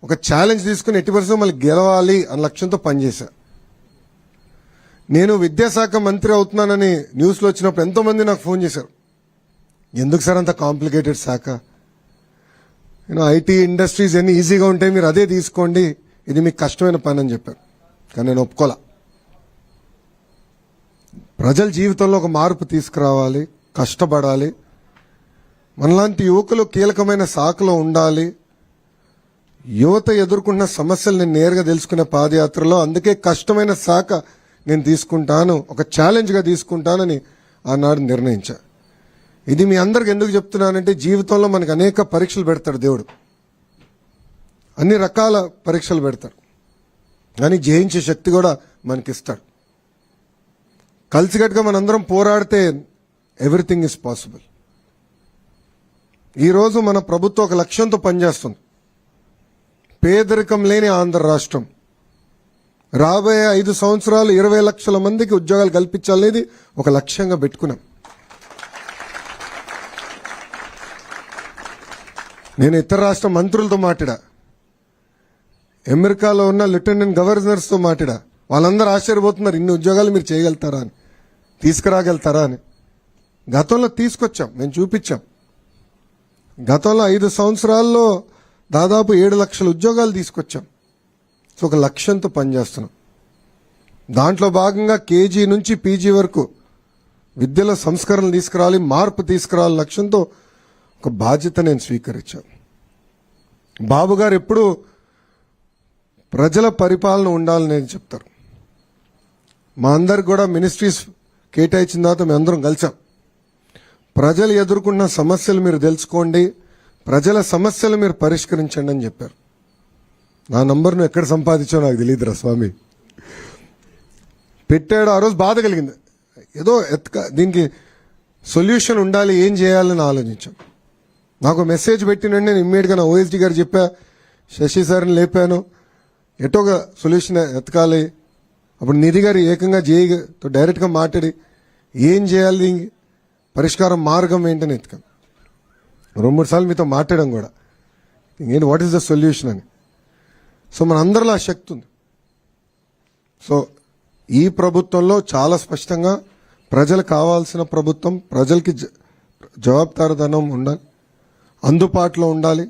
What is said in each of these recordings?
ఒక ఛాలెంజ్ తీసుకుని ఎట్టి పరిస్థితుల్లో మళ్ళీ గెలవాలి అన్న లక్ష్యంతో పనిచేశా. నేను విద్యాశాఖ మంత్రి అవుతున్నానని న్యూస్లో వచ్చినప్పుడు ఎంతోమంది నాకు ఫోన్ చేశారు, ఎందుకు సార్ అంత కాంప్లికేటెడ్ శాఖ, ఐటీ ఇండస్ట్రీస్ ఎన్ని ఈజీగా ఉంటాయి, మీరు అదే తీసుకోండి, ఇది మీకు కష్టమైన పని అని చెప్పారు. కానీ నేను ఒప్పుకోలే. ప్రజల జీవితంలో ఒక మార్పు తీసుకురావాలి, కష్టపడాలి, మనలాంటి యువకులు కీలకమైన శాఖలో ఉండాలి, యువత ఎదుర్కొన్న సమస్యలు నేను నేరుగా తెలుసుకునే పాదయాత్రలో అందుకే కష్టమైన శాఖ నేను తీసుకుంటాను, ఒక ఛాలెంజ్గా తీసుకుంటానని ఆనాడు నిర్ణయించా. ఇది మీ అందరికి ఎందుకు చెప్తున్నానంటే జీవితంలో మనకు అనేక పరీక్షలు పెడతాడు దేవుడు, అన్ని రకాల పరీక్షలు పెడతాడు, కానీ జయించే శక్తి కూడా మనకిస్తాడు. కలిసికట్టుగా మనందరం పోరాడితే ఎవ్రీథింగ్ ఈజ్ పాసిబుల్. ఈరోజు మన ప్రభుత్వం ఒక లక్ష్యంతో పనిచేస్తుంది, పేదరికం లేని ఆంధ్ర రాష్ట్రం. రాబోయే 5 సంవత్సరాలు 20 లక్షల మందికి ఉద్యోగాలు కల్పించాలనేది ఒక లక్ష్యంగా పెట్టుకున్నాం. నేను ఇతర రాష్ట్ర మంత్రులతో మాట్లాడా, అమెరికాలో ఉన్న లెఫ్టినెంట్ గవర్నర్స్తో మాట్లాడా, వాళ్ళందరూ ఆశ్చర్యపోతున్నారు, ఇన్ని ఉద్యోగాలు మీరు చేయగలుగుతారా అని, తీసుకురాగలుగుతారా అని. గతంలో తీసుకొచ్చాం, మేము చూపించాం. గతంలో 5 సంవత్సరాల్లో దాదాపు 7 లక్షల ఉద్యోగాలు తీసుకొచ్చాం. సో ఒక లక్ష్యంతో పనిచేస్తున్నాం. దాంట్లో భాగంగా కేజీ నుంచి పీజీ వరకు విద్యలో సంస్కరణలు తీసుకురావాలి, మార్పు తీసుకురావాలి లక్ష్యంతో ఒక బాధ్యత నేను స్వీకరించాను. బాబు గారు ఎప్పుడు ప్రజల పరిపాలన ఉండాలని చెప్తారు. మా అందరికి కూడా మినిస్ట్రీస్ కేటాయించిన తర్వాత మేము అందరం కలిసాం. ప్రజలు ఎదుర్కొన్న సమస్యలు మీరు తెలుసుకోండి, ప్రజల సమస్యలు మీరు పరిష్కరించండి అని చెప్పారు. నా నంబర్ను ఎక్కడ సంపాదించో నాకు తెలియదురా స్వామి. పెట్టాడు, ఆ రోజు బాధ కలిగింది, ఏదో దీనికి సొల్యూషన్ ఉండాలి, ఏం చేయాలని ఆలోచించాం. నాకు మెసేజ్ పెట్టినండి, నేను ఇమ్మీడియట్గా నా ఓఎస్డీ గారు చెప్పా, శశి సార్ని లేపాను, ఎటోగా సొల్యూషన్ ఎతకాలి. అప్పుడు నిధి గారు ఏకంగా జేఈతో డైరెక్ట్గా మాట్లాడి ఏం చేయాలి, పరిష్కారం మార్గం ఏంటని ఎత్తుకాను. 2-3 సార్లు మీతో మాట్లాడడం కూడా, ఏంటి వాట్ ఈస్ ద సొల్యూషన్ అని. సో మన అందరిలో ఆ శక్తి ఉంది. సో ఈ ప్రభుత్వంలో చాలా స్పష్టంగా ప్రజలకు కావాల్సిన ప్రభుత్వం, ప్రజలకి జవాబుదారీతనం ఉండాలి, అందుబాటులో ఉండాలి.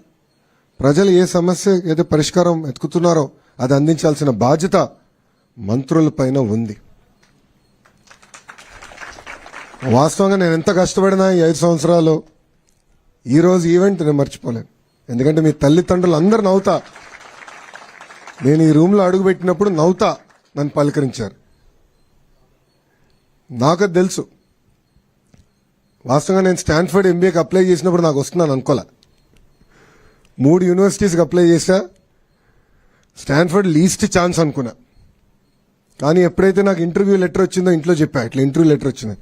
ప్రజలు ఏ సమస్య ఏదో పరిష్కారం వెతుకుతున్నారో అది అందించాల్సిన బాధ్యత మంత్రులపైన ఉంది. వాస్తవంగా నేను ఎంత కష్టపడినా ఈ 5 సంవత్సరాలు ఈరోజు ఈవెంట్ నేను మర్చిపోలేను. ఎందుకంటే మీ తల్లిదండ్రులు అందరు నవ్వుతా, నేను ఈ రూమ్లో అడుగుపెట్టినప్పుడు నవ్వుతా నన్ను పలకరించారు. నాకు తెలుసు, వాస్తవంగా నేను స్టాన్ఫర్డ్ ఎంబీఏకి అప్లై చేసినప్పుడు నాకు వస్తున్నాను అనుకోలే. 3 యూనివర్సిటీస్కి అప్లై చేశా, స్టాన్ఫర్డ్ లీస్ట్ ఛాన్స్ అనుకున్నా. కానీ ఎప్పుడైతే నాకు ఇంటర్వ్యూ లెటర్ వచ్చిందో ఇంట్లో చెప్పా, ఇట్లా ఇంటర్వ్యూ లెటర్ వచ్చింది,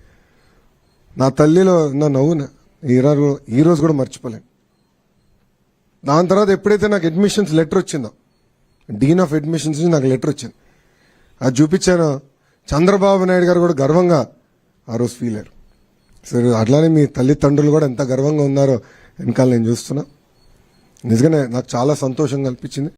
నా తల్లిలో నా నవ్వున ఈ రోజు కూడా మర్చిపోలేను. దాని తర్వాత ఎప్పుడైతే నాకు అడ్మిషన్స్ లెటర్ వచ్చిందో, డీన్ ఆఫ్ అడ్మిషన్స్ నాకు లెటర్ వచ్చింది, అది చూపించాను. చంద్రబాబు నాయుడు గారు కూడా గర్వంగా ఆ రోజు ఫీల్ అయ్యారు. సరే అట్లానే మీ తల్లిదండ్రులు కూడా ఎంత గర్వంగా ఉన్నారో వెనకాల నేను చూస్తున్నా. నిజంగానే నాకు చాలా సంతోషం కల్పించింది.